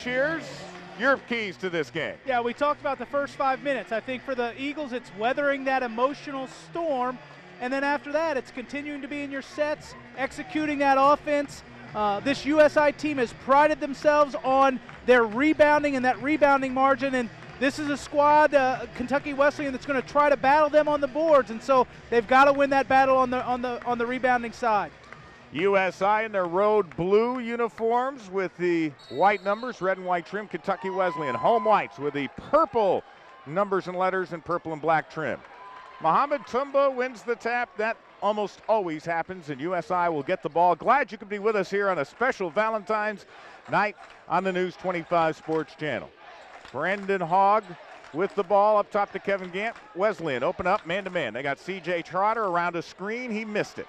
cheers. Your keys to this game. Yeah, we talked about the first 5 minutes. I think for the Eagles, it's weathering that emotional storm, and then after that, it's continuing to be in your sets, executing that offense. This USI team has prided themselves on their rebounding and that rebounding margin, and this is a squad, Kentucky Wesleyan, that's going to try to battle them on the boards, and so they've got to win that battle on the rebounding side. USI in their road blue uniforms with the white numbers, red and white trim. Kentucky Wesleyan home whites with the purple numbers and letters and purple and black trim. Mohamed Tumba wins the tap. That almost always happens, and USI will get the ball. Glad you could be with us here on a special Valentine's night on the News 25 Sports Channel. Brandon Hogg with the ball up top to Kevin Gant. Wesleyan open up man-to-man. They got C.J. Trotter around a screen. He missed it.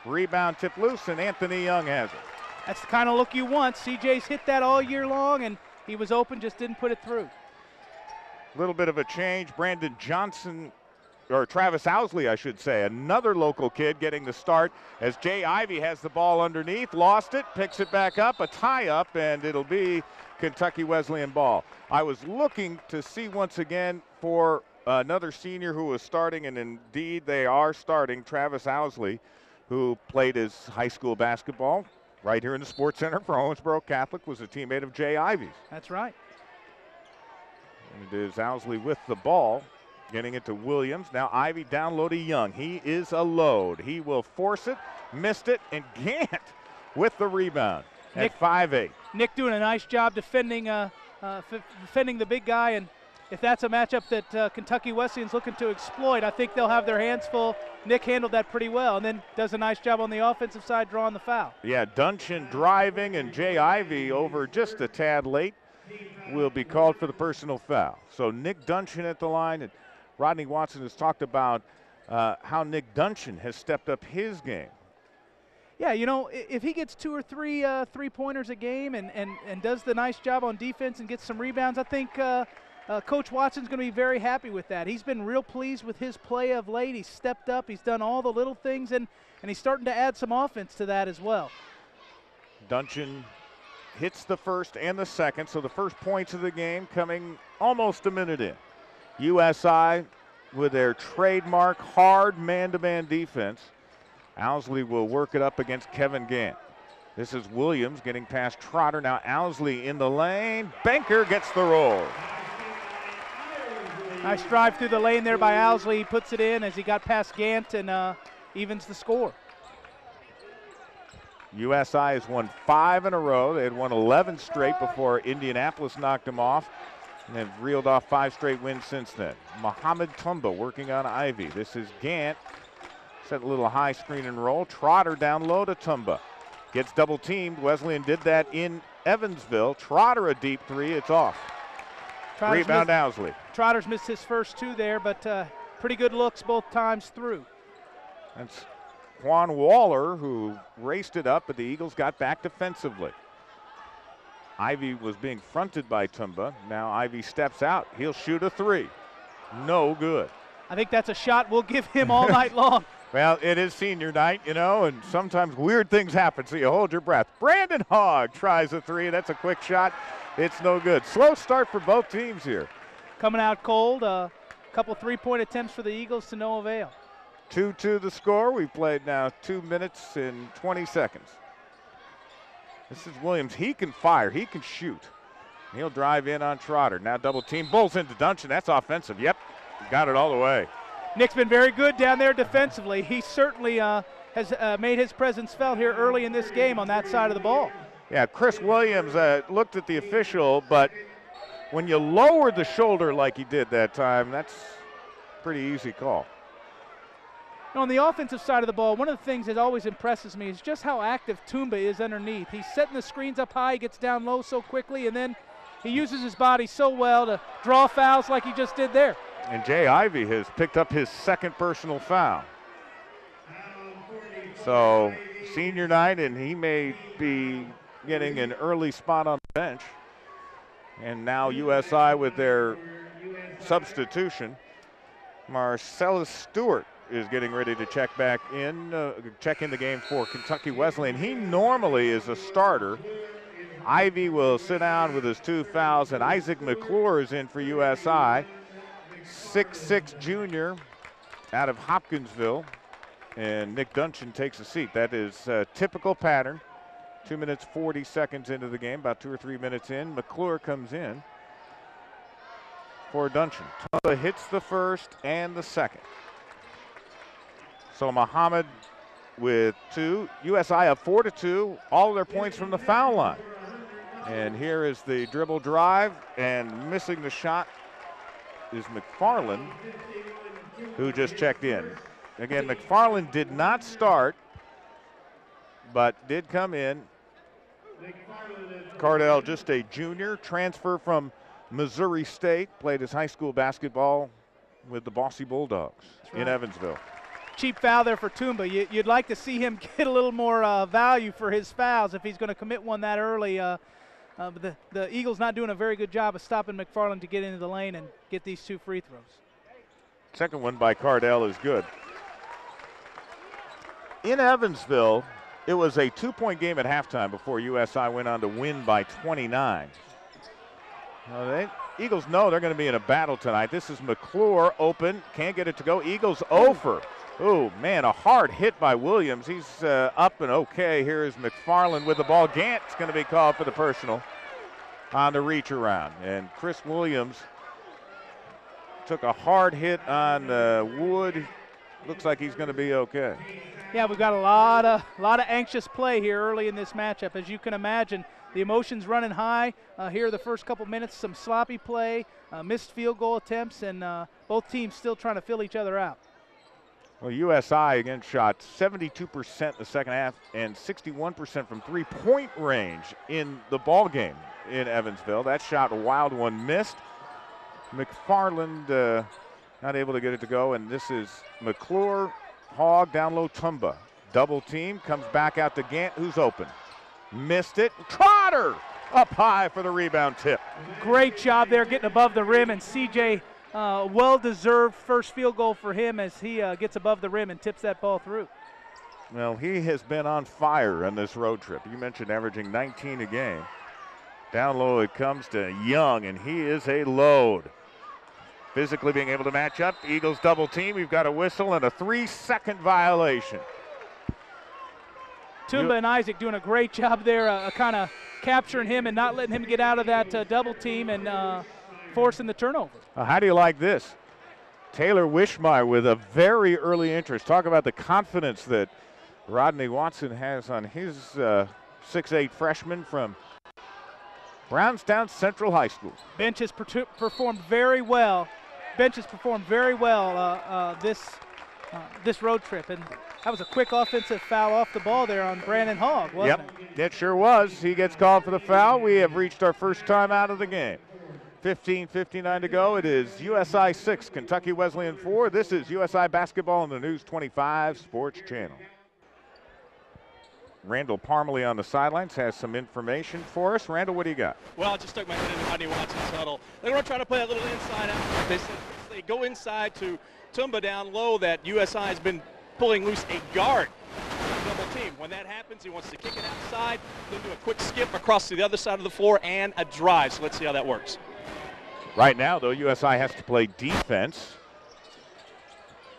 Rebound tip loose, and Anthony Young has it. That's the kind of look you want. CJ's hit that all year long, and he was open, just didn't put it through. A little bit of a change. Brandon Johnson, or Travis Owsley, I should say, another local kid getting the start as Jay Ivey has the ball underneath, lost it, picks it back up, a tie-up, and it'll be Kentucky Wesleyan ball. I was looking to see once again for another senior who was starting, and indeed they are starting, Travis Owsley, who played his high school basketball right here in the Sports Center for Owensboro Catholic, was a teammate of Jay Ivey's. That's right. And it is Owsley with the ball, getting it to Williams. Now Ivey down low to Young. He is a load. He will force it, missed it, and Gant with the rebound at 5'8". Nick doing a nice job defending defending the big guy, and if that's a matchup that Kentucky Wesleyan's looking to exploit, I think they'll have their hands full. Nick handled that pretty well, and then does a nice job on the offensive side drawing the foul. Yeah, Duncan driving, and Jay Ivey over just a tad late will be called for the personal foul. So Nick Duncan at the line, and Rodney Watson has talked about how Nick Duncan has stepped up his game. Yeah, you know, if he gets 2 or 3 three-pointers a game and does the nice job on defense and gets some rebounds, I think Coach Watson's going to be very happy with that. He's been real pleased with his play of late. He's stepped up. He's done all the little things, and he's starting to add some offense to that as well. Duncan hits the first and the second, so the first points of the game coming almost a minute in. USI with their trademark hard man-to-man defense. Owsley will work it up against Kevin Gant. This is Williams getting past Trotter. Now Owsley in the lane. Banker gets the roll. Nice drive through the lane there by Owsley. He puts it in as he got past Gant and evens the score. USI has won 5 in a row. They had won 11 straight before Indianapolis knocked them off, and have reeled off 5 straight wins since then. Mohamed Tumba working on Ivey. This is Gant. Set a little high screen and roll. Trotter down low to Tumba. Gets double teamed. Wesleyan did that in Evansville. Trotter a deep 3. It's off. Rebound Owsley. Trotter's missed his first 2 there, but pretty good looks both times through. That's Quan Waller who raced it up, but the Eagles got back defensively. Ivey was being fronted by Tumba. Now Ivey steps out. He'll shoot a 3. No good. I think that's a shot we'll give him all night long. Well, it is senior night, you know, and sometimes weird things happen, so you hold your breath. Brandon Hogg tries a 3. That's a quick shot. It's no good. Slow start for both teams here. Coming out cold. A couple three-point attempts for the Eagles to no avail. 2-2 the score. We've played now 2 minutes and 20 seconds. This is Williams. He can fire. He can shoot. He'll drive in on Trotter. Now double team. Bulls into Duncan. That's offensive. Yep. Got it all the way. Nick's been very good down there defensively. He certainly has made his presence felt here early in this game on that side of the ball. Yeah, Chris Williams looked at the official, but when you lower the shoulder like he did that time, that's a pretty easy call. On the offensive side of the ball, one of the things that always impresses me is just how active Tumba is underneath. He's setting the screens up high, he gets down low so quickly, and then he uses his body so well to draw fouls like he just did there. And Jay Ivey has picked up his 2nd personal foul. So senior night, and he may be getting an early spot on the bench. And now USI with their substitution. Marcellus Stewart is getting ready to check in the game for Kentucky Wesleyan. He normally is a starter Ivy will sit down with his 2 fouls, and Isaac McClure is in for USI. 6'6" junior out of Hopkinsville, and Nick Duncan takes a seat. That is a typical pattern. 2 minutes 40 seconds into the game, about 2 or 3 minutes in. McClure comes in for Duncan. Tumba hits the first and the second. So Muhammad with 2. USI up 4-2. All of their points from the foul line. And here is the dribble drive, and missing the shot is McFarland, who just checked in. Again, McFarland did not start, but did come in. Cardell, just a junior, transfer from Missouri State, played his high school basketball with the Bossy Bulldogs in Evansville. Cheap foul there for Tumba. You'd like to see him get a little more value for his fouls if he's going to commit one that early. But the Eagles not doing a very good job of stopping McFarland to get into the lane and get these 2 free throws. Second one by Cardell is good. In Evansville, it was a 2-point game at halftime before USI went on to win by 29. Well, Eagles know they're going to be in a battle tonight. This is McClure open, can't get it to go. Eagles over. Oh, man, a hard hit by Williams. He's up and okay. Here is McFarland with the ball. Gant's going to be called for the personal on the reach around. And Chris Williams took a hard hit on Wood. Looks like he's going to be okay. Yeah, we've got a lot of anxious play here early in this matchup. As you can imagine, the emotions running high. Here the first couple minutes, some sloppy play, missed field goal attempts, and both teams still trying to fill each other out. Well, USI again shot 72% the second half and 61% from three-point range in the ball game in Evansville. That shot, a wild one, missed. McFarland not able to get it to go, and this is McClure, Hogg, down low, Tumba. Double team, comes back out to Gant, who's open. Missed it. Trotter up high for the rebound tip. Great job there getting above the rim, and CJ, well-deserved first field goal for him as he gets above the rim and tips that ball through. Well, he has been on fire on this road trip. You mentioned averaging 19 a game. Down low it comes to Young, and he is a load. Physically being able to match up. Eagles double team. We've got a whistle and a 3-second violation. Tumba and Isaac doing a great job there, kind of capturing him and not letting him get out of that double team and forcing the turnover. How do you like this? Taylor Wishmeyer with a very early interest. Talk about the confidence that Rodney Watson has on his 6'8" freshman from Brownstown Central High School. Bench has performed very well. This road trip, and that was a quick offensive foul off the ball there on Brandon Hogg, wasn't it? It sure was. He gets called for the foul. We have reached our first time out of the game. 15:59 to go. It is USI 6, Kentucky Wesleyan 4. This is USI Basketball on the News 25 Sports Channel. Randall Parmalee on the sidelines has some information for us. Randall, what do you got? Well, I just stuck my head into Rodney Watson's huddle. They're going to try to play a little inside out. They said they go inside to Tumba down low that USI has been pulling loose a guard. Double team. When that happens, he wants to kick it outside, then do a quick skip across to the other side of the floor and a drive. So let's see how that works. Right now, though, USI has to play defense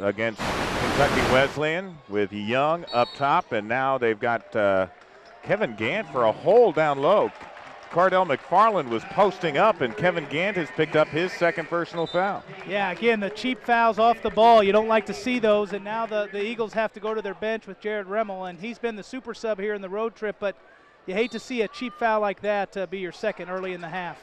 against Kentucky Wesleyan with Young up top, and now they've got Kevin Gant for a hole down low. Cardell McFarland was posting up, and Kevin Gant has picked up his second personal foul. Yeah, again, the cheap fouls off the ball. You don't like to see those, and now the Eagles have to go to their bench with Jared Remmel, and he's been the super sub here in the road trip, but you hate to see a cheap foul like that be your second early in the half.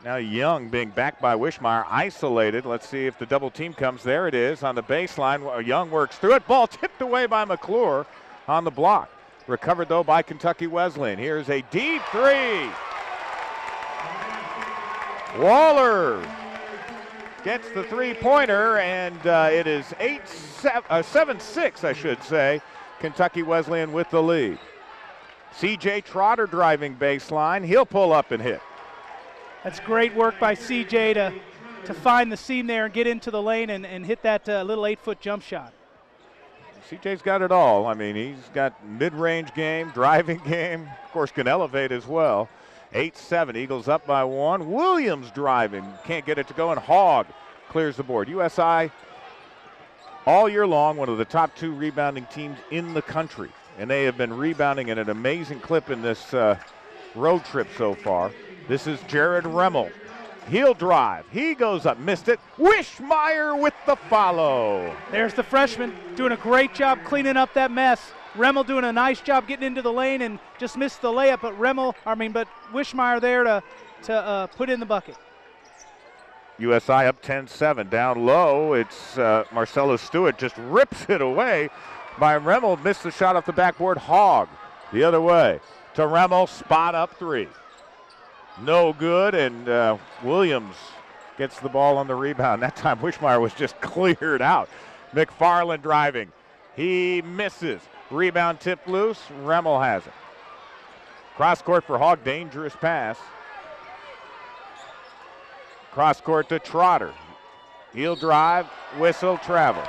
Now Young being backed by Wishmeyer, isolated. Let's see if the double team comes. There it is on the baseline. Young works through it. Ball tipped away by McClure on the block. Recovered, though, by Kentucky Wesleyan. Here's a deep three. Waller gets the three-pointer, and it is 7-6, I should say. Kentucky Wesleyan with the lead. C.J. Trotter driving baseline. He'll pull up and hit. That's great work by C.J. to find the seam there and get into the lane and hit that little 8-foot jump shot. CJ's got it all. I mean, he's got mid-range game, driving game, of course can elevate as well. 8-7, Eagles up by 1. Williams driving, can't get it to go, and Hogg clears the board. USI all year long, one of the top 2 rebounding teams in the country, and they have been rebounding at an amazing clip in this road trip so far. This is Jared Remmel. He'll drive. He goes up, missed it. Wishmeyer with the follow. There's the freshman doing a great job cleaning up that mess. Remmel doing a nice job getting into the lane and just missed the layup, but Wishmeyer there to put in the bucket. USI up 10-7. Down low, it's Marcelo Stewart just rips it away by Remmel. Missed the shot off the backboard. Hogg the other way to Remmel. Spot up 3. No good, and Williams gets the ball on the rebound. That time Wishmeyer was just cleared out. McFarland driving. He misses. Rebound tipped loose. Remmel has it. Cross court for Hogg. Dangerous pass. Cross court to Trotter. He'll drive. Whistle. Travel.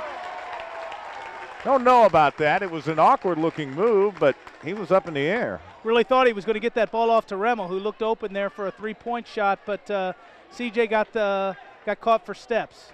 Don't know about that. It was an awkward looking move, but he was up in the air. Really thought he was going to get that ball off to Remmel, who looked open there for a 3-point shot, but CJ got caught for steps.